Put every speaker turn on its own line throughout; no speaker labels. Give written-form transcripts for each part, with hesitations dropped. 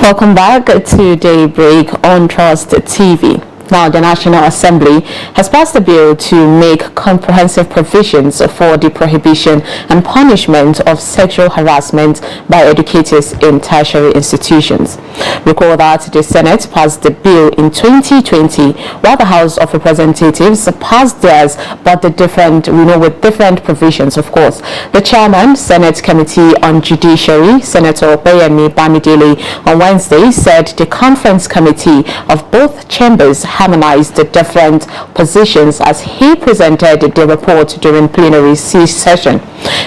Welcome back to Daybreak on Trust TV. Now, the National Assembly has passed a bill to make comprehensive provisions for the prohibition and punishment of sexual harassment by educators in tertiary institutions. Recall that the Senate passed the bill in 2020, while the House of Representatives passed theirs, but with different provisions, of course. The chairman, Senate Committee on Judiciary, Senator Bayemi Bamidele, on Wednesday said the conference committee of both chambers harmonized the different positions as he presented the report during plenary session.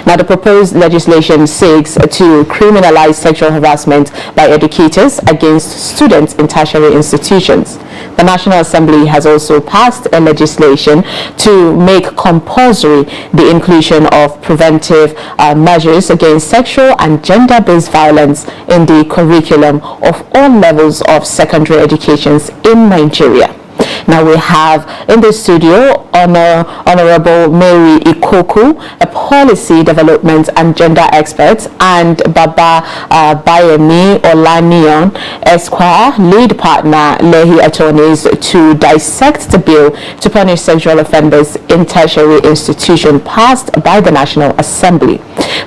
Now, the proposed legislation seeks to criminalize sexual harassment by educators against students in tertiary institutions. The National Assembly has also passed a legislation to make compulsory the inclusion of preventive measures against sexual and gender-based violence in the curriculum of all levels of secondary educations in Nigeria. Now we have in the studio Honorable Mary Ikoku, a policy development and gender expert, and Baba Bayemi Olaniyan, Esquire, lead partner, Lehi attorneys, to dissect the bill to punish sexual offenders in tertiary institution passed by the National Assembly.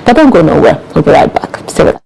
But don't go nowhere. We'll be right back. Stay with us.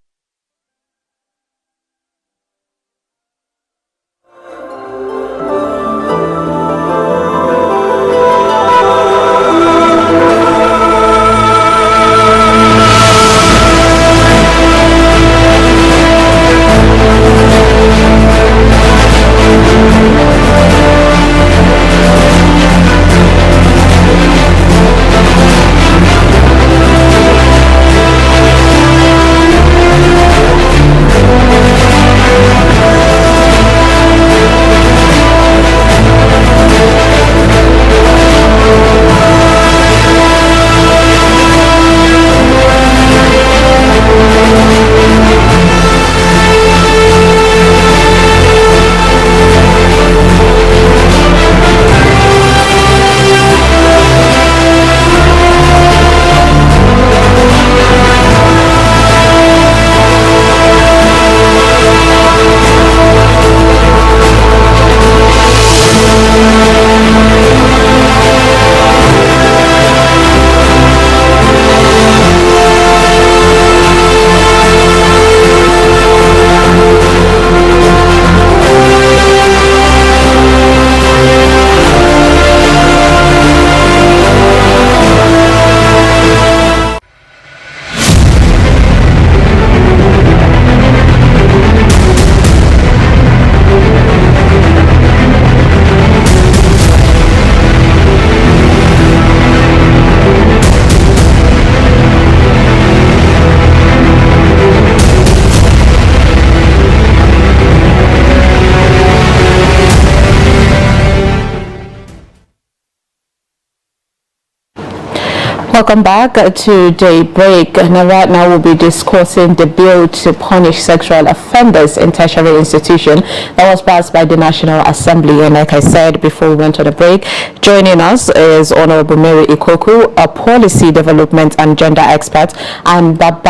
Welcome back to Daybreak. Now, right now we'll be discussing the bill to punish sexual offenders in tertiary institution that was passed by the National Assembly. And like I said before we went to the break, joining us is Honorable Mary Ikoku, a policy development and gender expert, and Baba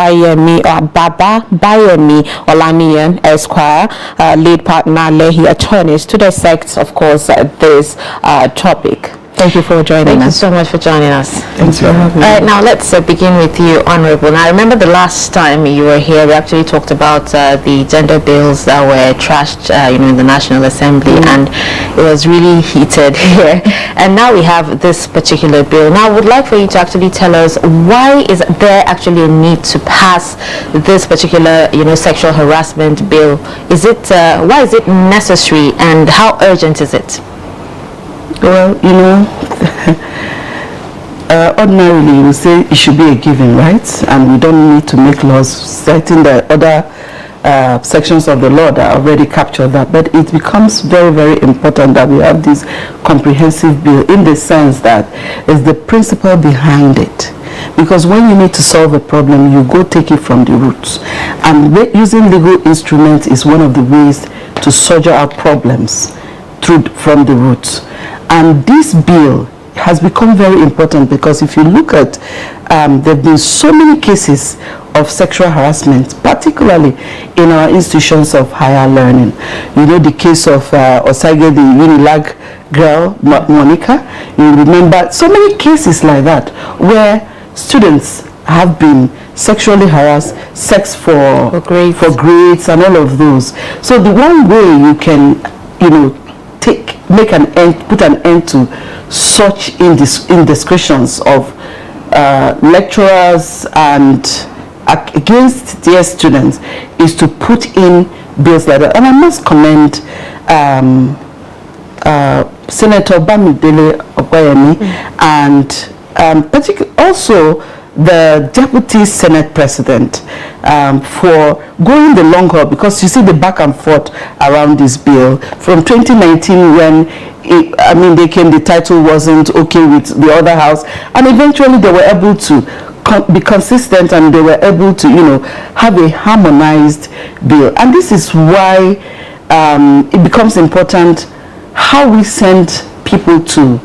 Bayemi Olaniyan, Esquire, lead partner, Lehi attorneys, to dissect, of course, this topic. Thank you for joining us.
Thank you so much for joining us.
Thanks for having me.
All right, now let's begin with you, Honorable. Now, I remember the last time you were here, we actually talked about the gender bills that were trashed, in the National Assembly, and it was really heated here. And now we have this particular bill. Now, I would like for you to actually tell us, why is there actually a need to pass this particular, sexual harassment bill? Is it why is it necessary, and how urgent is it?
Well, ordinarily we say it should be a given, right? And we don't need to make laws citing the other sections of the law that already capture that. But it becomes very, very important that we have this comprehensive bill, in the sense that is the principle behind it. Because when you need to solve a problem, you go take it from the roots. And using legal instruments is one of the ways to soldier out problems from the roots. And this bill has become very important because if you look at, there have been so many cases of sexual harassment, particularly in our institutions of higher learning. You know the case of Osage, the Unilag girl, Monica. You remember so many cases like that where students have been sexually harassed, sex for grades and all of those. So the one way you can, put an end to such indiscretions of lecturers and against their students is to put in bills like that. And I must commend Senator Bamidele Okoyemi and particularly also the Deputy Senate President for going the long haul, because you see the back and forth around this bill from 2019 when they came, the title wasn't okay with the other house, and eventually they were able to be consistent and they were able to have a harmonized bill. And this is why it becomes important how we send people to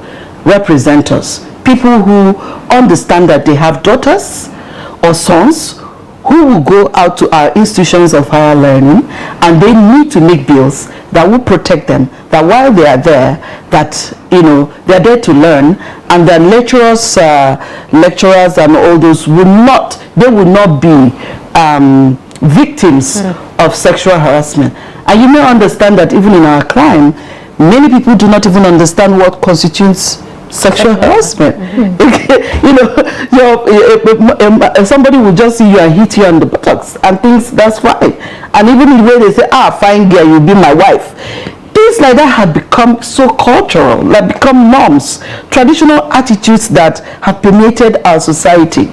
represent us. People who understand that they have daughters or sons who will go out to our institutions of higher learning, and they need to make bills that will protect them, that while they are there, that they're there to learn, and that lecturers and all those will not be victims of sexual harassment. And you may understand that even in our crime, many people do not even understand what constitutes sexual harassment. Somebody will just see you and hit you on the buttocks and thinks that's fine. And even the way they say, fine girl, you'll be my wife. Things like that have become so cultural, like become norms, traditional attitudes that have permeated our society.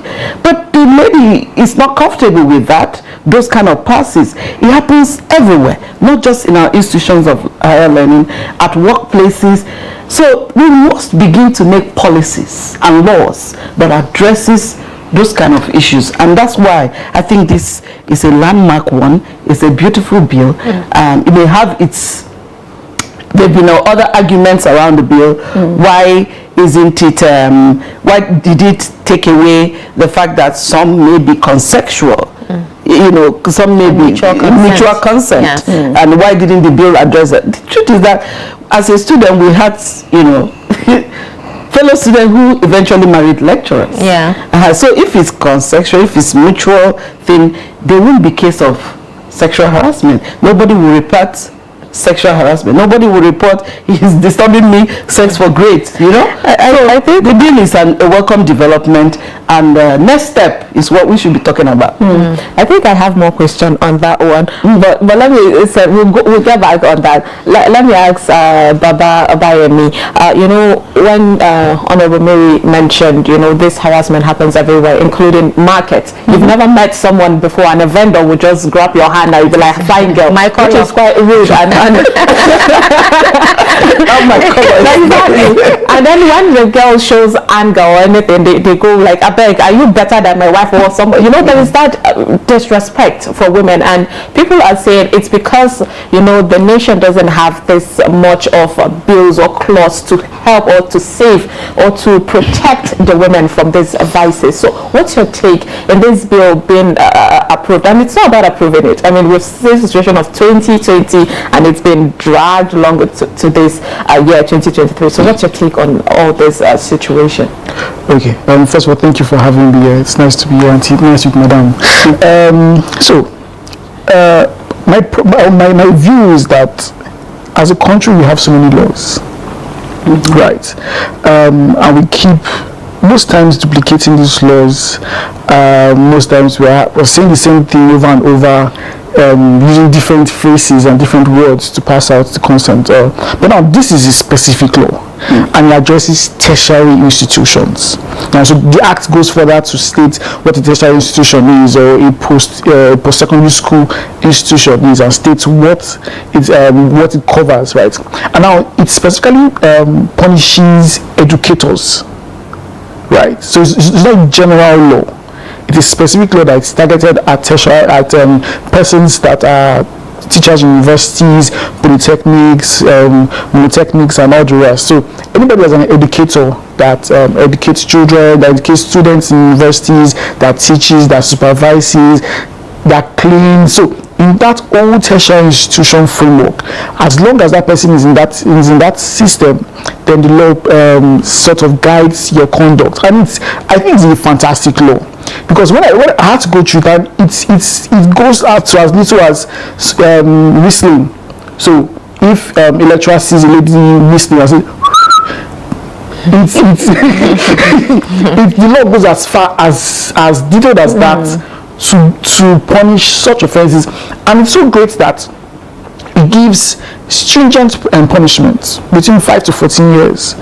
But the lady is not comfortable with that, those kind of passes. It happens everywhere, not just in our institutions of higher learning, at workplaces. So we must begin to make policies and laws that addresses those kind of issues, and that's why I think this is a landmark one. It's a beautiful bill. It may have its there have been other arguments around the bill. Why isn't it? Why did it take away the fact that some may be consensual? Some may be mutual consent. And why didn't the bill address it? The truth is that as a student, we had, fellow students who eventually married lecturers. So if it's consensual, if it's mutual thing, there won't be case of sexual harassment. Nobody will report sexual harassment. Nobody will report he's disturbing me, sex for grades. I think the bill is a welcome development, and next step is what we should be talking about.
I think I have more question on that one, but let me we'll get back on that. Let me ask Baba Obayemi. When Honorable Mary mentioned, this harassment happens everywhere, including markets. You've never met someone before, and a vendor would just grab your hand and you'd be like, "Fine girl," which is quite rude. Oh my God! Exactly. And then when the girl shows anger or anything, they go like, "I beg, are you better than my wife or somebody?" There is that disrespect for women, and people are saying it's because the nation doesn't have this much of bills or clause to help or to save or to protect the women from these vices. So, what's your take in this bill being approved? And it's not about approving it. I mean, we've seen the situation of 2020, and it's been dragged longer to this year 2023. So what's your take on all this situation?
Okay, first of all, thank you for having me here. It's nice to be here, and nice with Madam. My view is that as a country we have so many laws, right? And we keep most times duplicating these laws. Most times we're saying the same thing over and over, using different phrases and different words to pass out the consent. But now this is a specific law, and it addresses tertiary institutions. Now, so the Act goes further to state what a tertiary institution is, or a post-secondary school institution is, and states what it covers, right? And now it specifically punishes educators, right? So it's not a general law. It is specific law that is targeted at persons that are teachers in universities, polytechnics, monotechnics, and all the rest. So anybody that's an educator that educates children, that educates students in universities, that teaches, that supervises, that cleans. So in that whole tertiary institution framework, as long as that person is in that system, then the law sort of guides your conduct. And I think it's a fantastic law, because when I had to go through that, it goes out to as little as whistling. So if a lecturer sees a lady whistling, I say, the law goes as far as detailed as that to punish such offenses. And it's so great that it gives stringent punishments between 5 to 14 years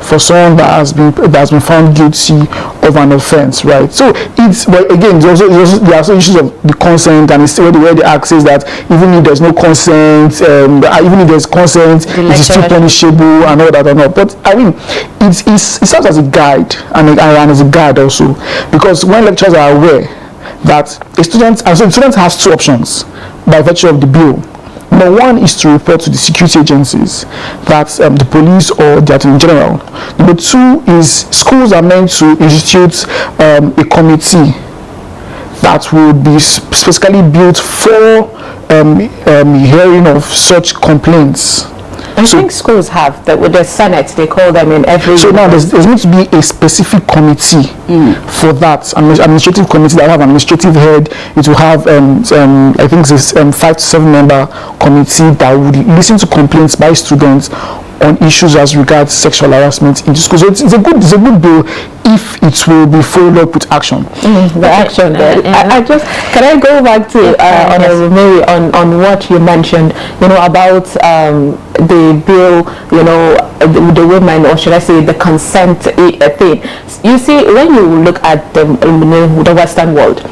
for someone that has been found guilty of an offense, right? So it's, but again, there are also issues of the consent, and it's where the act says that even if there's no consent, even if there's consent, it is still punishable and all that and all. But I mean, it serves as a guide and as a guide also, because when lecturers are aware that a student has two options by virtue of the bill. Number one is to report to the security agencies, that's the police or the attorney general. Number two is schools are meant to institute a committee that will be specifically built for hearing of such complaints.
I think schools have that with the Senate, they call them in every.
So now there's going to be a specific committee for that, an administrative committee that will have an administrative head. It will have I think it's 5 to 7 member committee that would listen to complaints by students on issues as regards sexual harassment in the school. So it's a good bill if it will be followed up with action.
The action. I just, can I go back to Honorable Mary on what you mentioned, about the bill, the women, or should I say the consent thing. You see, when you look at the Western world,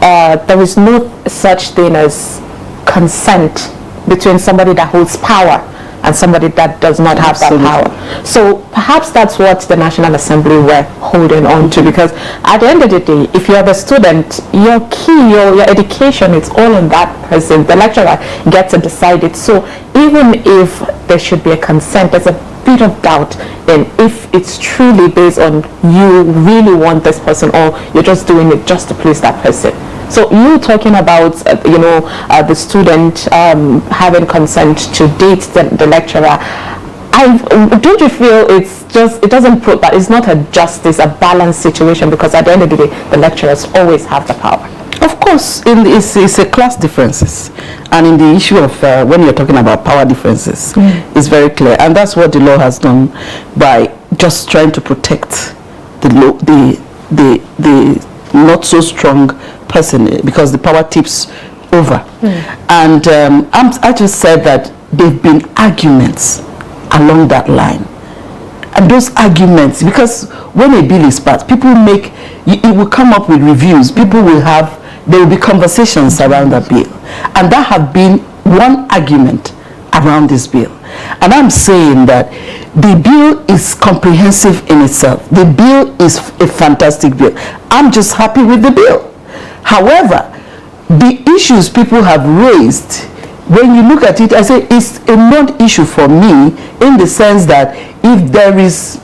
there is no such thing as consent between somebody that holds power and somebody that does not have that power. So perhaps that's what the National Assembly were holding on to, because at the end of the day, if you're the student, your key, your education, it's all on that person. The lecturer gets to decide it. So even if there should be a consent, there's a bit of doubt in if it's truly based on you really want this person, or you're just doing it just to please that person. So you talking about the student having consent to date the lecturer, don't you feel it doesn't prove that it's not a justice, a balanced situation, because at the end of the day the lecturers always have the power?
Of course, it's a class differences, and in the issue of when you're talking about power differences, it's very clear, and that's what the law has done by just trying to protect the not so strong person, because the power tips over. And I just said that there've been arguments along that line, and those arguments, because when a bill is passed, people it will come up with reviews, there will be conversations around that bill, and that have been one argument around this bill. And I'm saying that the bill is comprehensive in itself. The bill is a fantastic bill. I'm just happy with the bill. However, the issues people have raised, when you look at it, I say it's a non-issue for me, in the sense that if there is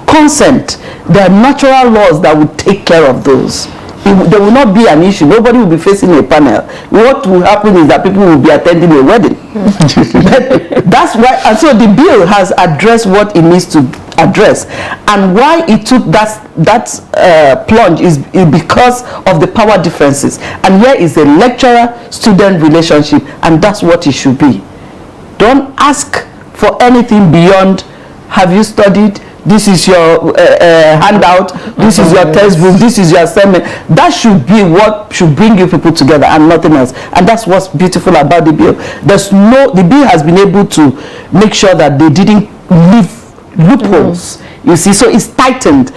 consent, there are natural laws that would take care of those. There will not be an issue. Nobody will be facing a panel. What will happen is that people will be attending a wedding. That's why, and so the bill has addressed what it needs to address, and why it took that plunge is because of the power differences. And here is a lecturer-student relationship, and that's what it should be. Don't ask for anything beyond, have you studied? This is your handout, this is your textbook, this is your assignment. That should be what should bring you people together, and nothing else. And that's what's beautiful about the bill. The bill has been able to make sure that they didn't leave loopholes, you see, so it's tightened.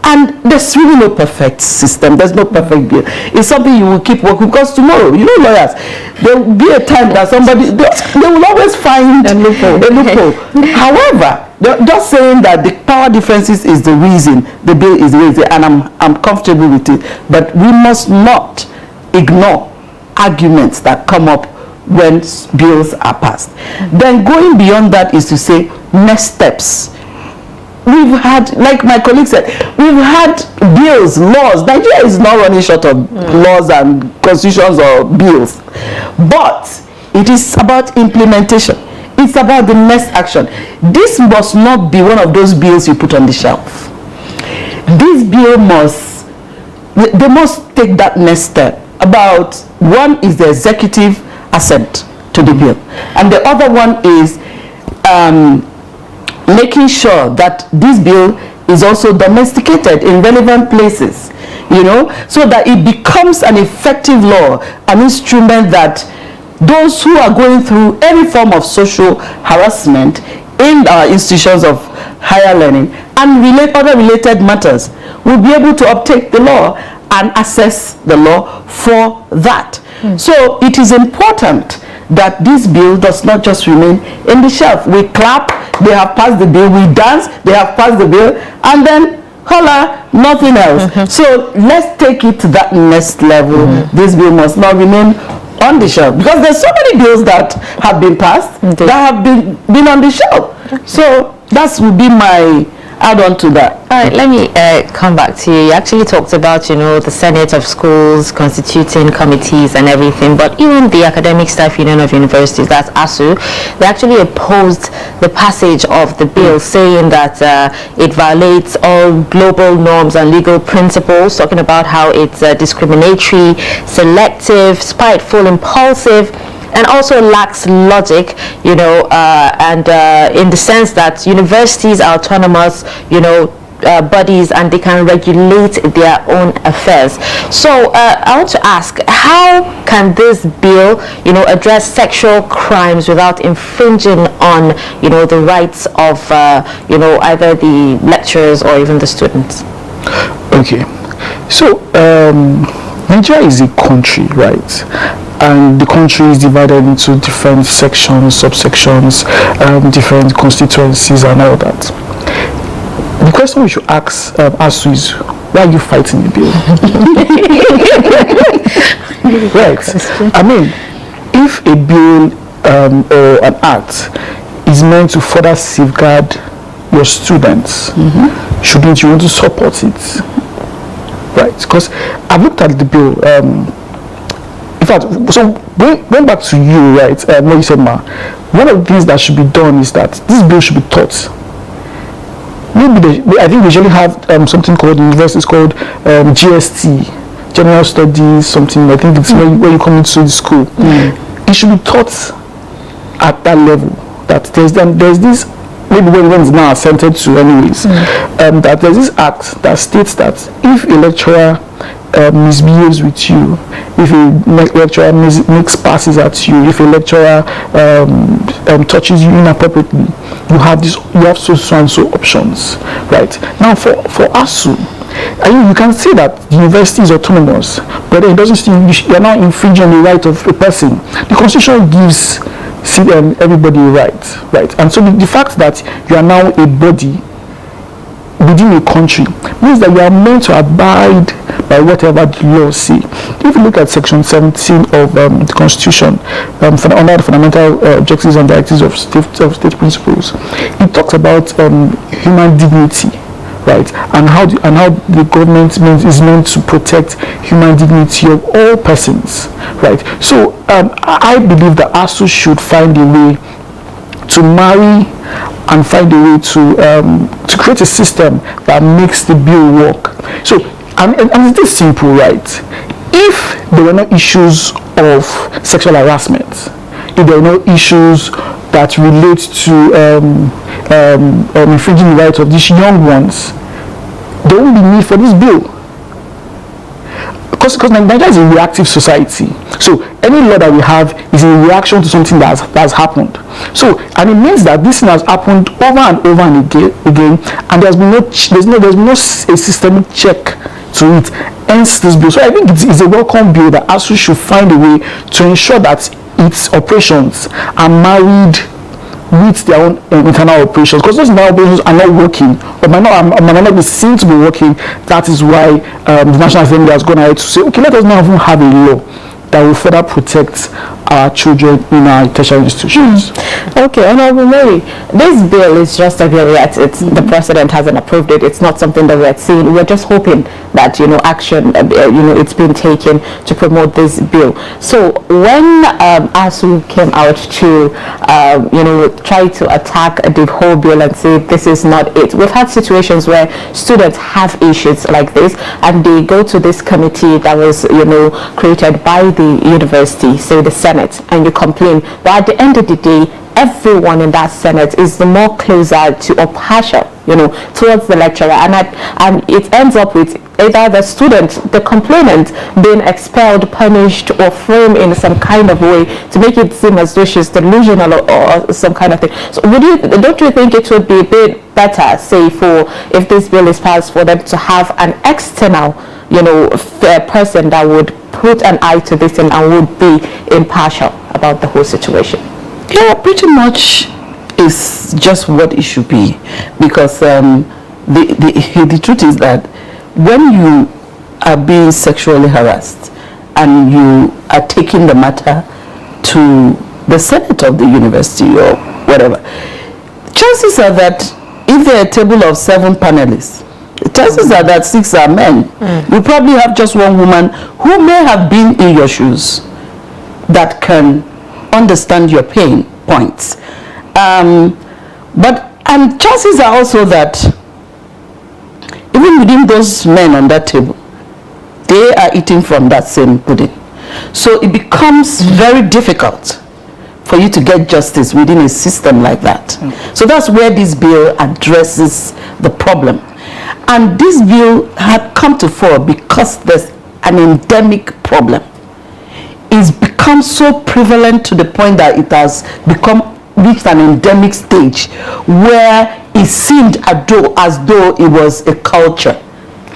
And there's really no perfect system, there's no perfect bill. It's something you will keep working, because tomorrow, lawyers, there will be a time that they will always find a loophole. However, just saying that the power differences is the reason the bill is the reason, and I'm comfortable with it. But we must not ignore arguments that come up when bills are passed. Then going beyond that is to say next steps. We've had, like my colleague said, we've had bills, laws. Nigeria is not running short of laws and constitutions or bills. But it is about implementation. It's about the next action. This must not be one of those bills you put on the shelf. This bill they must take that next step. About one is the executive assent to the bill. And the other one is making sure that this bill is also domesticated in relevant places, so that it becomes an effective law, an instrument that those who are going through any form of social harassment in our institutions of higher learning and other related matters will be able to uptake the law and access the law for that. So it is important that this bill does not just remain in the shelf. We clap, they have passed the bill, we dance, they have passed the bill, and then holla, nothing else. So let's take it to that next level. This bill must not remain on the shelf, because there's so many bills that have been passed that have been on the shelf. So that would be my add-on to that.
All right, let me come back to you. You actually talked about, the Senate of Schools constituting committees and everything, but even the Academic Staff Union of Universities, that's ASU, they actually opposed the passage of the bill, saying that it violates all global norms and legal principles, talking about how it's discriminatory, selective, spiteful, impulsive, and also lacks logic, and in the sense that universities are autonomous, bodies, and they can regulate their own affairs. So I want to ask, how can this bill, address sexual crimes without infringing on, the rights of, either the lecturers or even the students?
Okay, so Nigeria is a country, right? And the country is divided into different sections, subsections, different constituencies and all that. The question we should ask ASU is, why are you fighting the bill? Right. I mean, if a bill or an act is meant to further safeguard your students, shouldn't you want to support it? Right, because I've looked at the bill. In fact, so going back to you, right, what you said, Ma, one of the things that should be done is that this bill should be taught. I think we usually have something called in universities called GST, General Studies, something. I think it's where you come into the school. It should be taught at that level. That there's this, maybe when it's now assented to anyways, that there's this act that states that if a lecturer misbehaves with you, if a lecturer makes passes at you, if a lecturer touches you inappropriately, you have so and so options, right? Now for ASU, you can say that the university is autonomous, but it doesn't seem you're not infringing the right of a person. The Constitution gives everybody a right? And so the fact that you are now a body within a country means that you are meant to abide by whatever the laws say. If you look at section 17 of the Constitution, under the fundamental objectives and directives of state principles, it talks about human dignity, right, and how the government is meant to protect human dignity of all persons, right. So I believe that ASU should find a way to marry and find a way to create a system that makes the bill work. So, and it is simple, right? If there were no issues of sexual harassment, if there were no issues that relate to infringing the rights of these young ones, there won't be need for this bill. Because Nigeria is a reactive society. So any law that we have is in reaction to something that has happened. So, and it means that this thing has happened over and over and again, and there's been no systemic check to it. Hence this bill. So I think it's a welcome bill that ASU should find a way to ensure that its operations are married with their own internal operations, because those internal operations are not working, or might not be seen to be working. That is why the National Assembly has gone ahead to say, okay, let us now even have a law that will further protect our children in our tertiary institutions.
Okay, Honorable Mary, this bill is just a bill yet. The president hasn't approved it. It's not something that we're seeing. We're just hoping that, action, it's been taken to promote this bill. So when ASU came out to, try to attack the whole bill and say this is not it, we've had situations where students have issues like this and they go to this committee that was, created by the university, say the Senate, and you complain. But at the end of the day, everyone in that Senate is the more closer to or partial, towards the lecturer, and it ends up with either the student, the complainant, being expelled, punished, or framed in some kind of way to make it seem as though she's delusional or some kind of thing. So don't you think it would be a bit better, say, if this bill is passed, for them to have an external, fair person that would put an eye to this and would be impartial about the whole situation?
Yeah, pretty much is just what it should be, because the truth is that when you are being sexually harassed and you are taking the matter to the Senate of the university or whatever, chances are that if there are a table of 7 panelists, the chances are that 6 are men. You probably have just one woman who may have been in your shoes that can understand your pain points. And chances are also that even within those men on that table, they are eating from that same pudding. So it becomes very difficult for you to get justice within a system like that. So that's where this bill addresses the problem. And this bill had come to fore because there's an endemic problem. It's become so prevalent to the point that it has reached an endemic stage where it seemed as though it was a culture.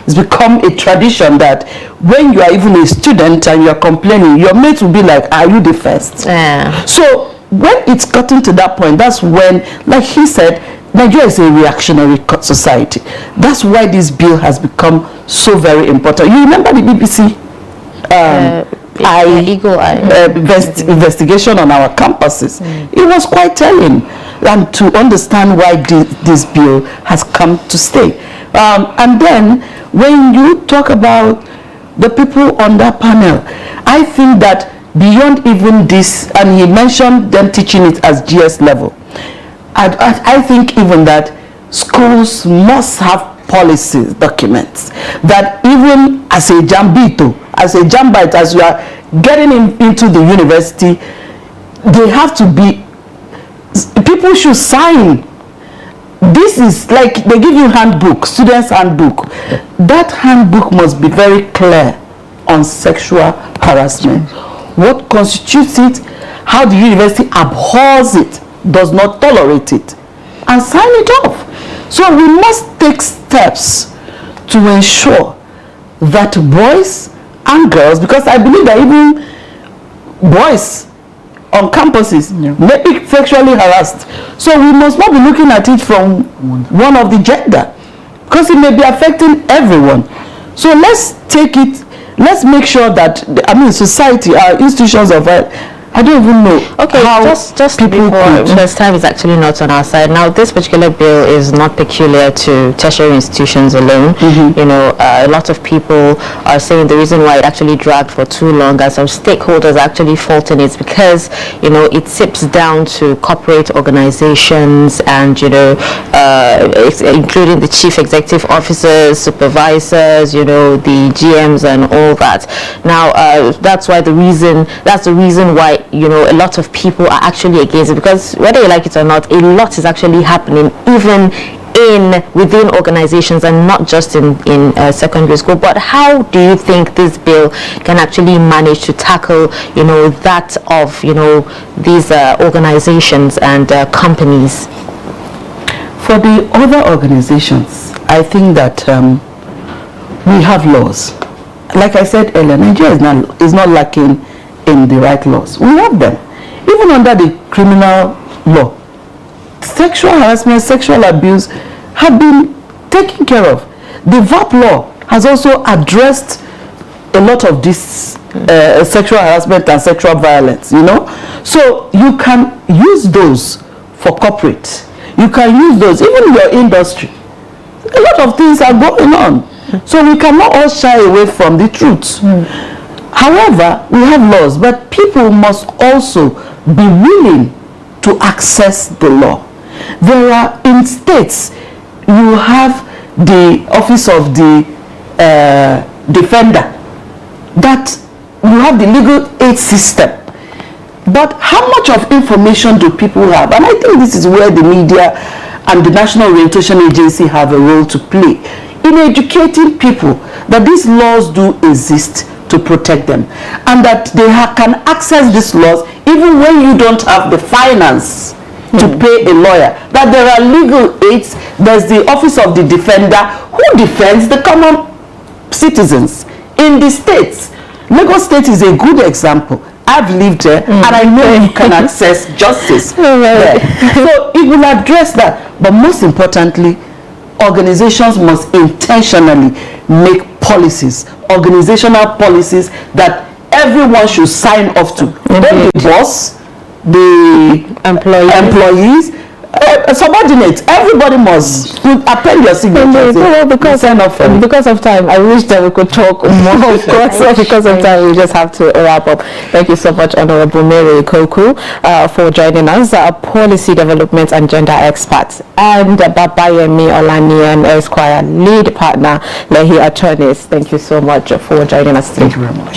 It's become a tradition that when you are even a student and you're complaining, your mates will be like, are you the first?
Yeah.
So when it's gotten to that point, that's when, like he said, Nigeria is a reactionary society. That's why this bill has become so very important. You remember the BBC
Eagle Eye
investigation on our campuses? It was quite telling, and to understand why this bill has come to stay. And then when you talk about the people on that panel, I think that beyond even this, and he mentioned them teaching it as GS level, I think even that schools must have policy documents that even as a jambito, as a jambite, as you are getting into the university, they have to be, people should sign. This is like they give you handbook, students handbook. That handbook must be very clear on sexual harassment. What constitutes it, how the university abhors it, does not tolerate it, and sign it off. So we must take steps to ensure that boys and girls, because I believe that even boys on campuses may be sexually harassed. So we must not be looking at it from one of the gender, because it may be affecting everyone. So let's make sure that, society, our institutions of health, I don't even know. Okay,
just before, because time is actually not on our side. Now, this particular bill is not peculiar to tertiary institutions alone. A lot of people are saying the reason why it actually dragged for too long, and some stakeholders are actually faulting it because, it sips down to corporate organizations and, including the chief executive officers, supervisors, the GMs and all that. Now, that's the reason why a lot of people are actually against it, because whether you like it or not, a lot is actually happening even within organizations and not just in secondary school. But how do you think this bill can actually manage to tackle that of these organizations and companies?
For the other organizations, I think that we have laws. Like I said earlier, Nigeria is not lacking in the right laws. We have them. Even under the criminal law, sexual harassment, sexual abuse have been taken care of. The VAP law has also addressed a lot of these sexual harassment and sexual violence, you know. So you can use those for corporate. You can use those even in your industry. A lot of things are going on. So we cannot all shy away from the truth. However, we have laws, but people must also be willing to access the law. There are, in states, you have the office of the defender, that you have the legal aid system. But how much of information do people have? And I think this is where the media and the National Orientation Agency have a role to play in educating people that these laws do exist to protect them, and that they can access these laws even when you don't have the finance to pay a lawyer. That there are legal aids. There's the office of the defender who defends the common citizens in the states. Lagos State is a good example. I've lived there and I know you can access justice there. So it will address that. But most importantly, organizations must intentionally make policies, organizational policies that everyone should sign off to. Then the boss, the employees, subordinates, everybody must append your signature.
Because of time, I wish that we could talk more. Of course, because of time, we just have to wrap up. Thank you so much, Honorable Mary Koku, for joining us, policy development and gender expert, and Babayemi Olaniyan Esquire, lead partner, Lehi Attorneys. Thank you so much for joining us today.
Thank you very much.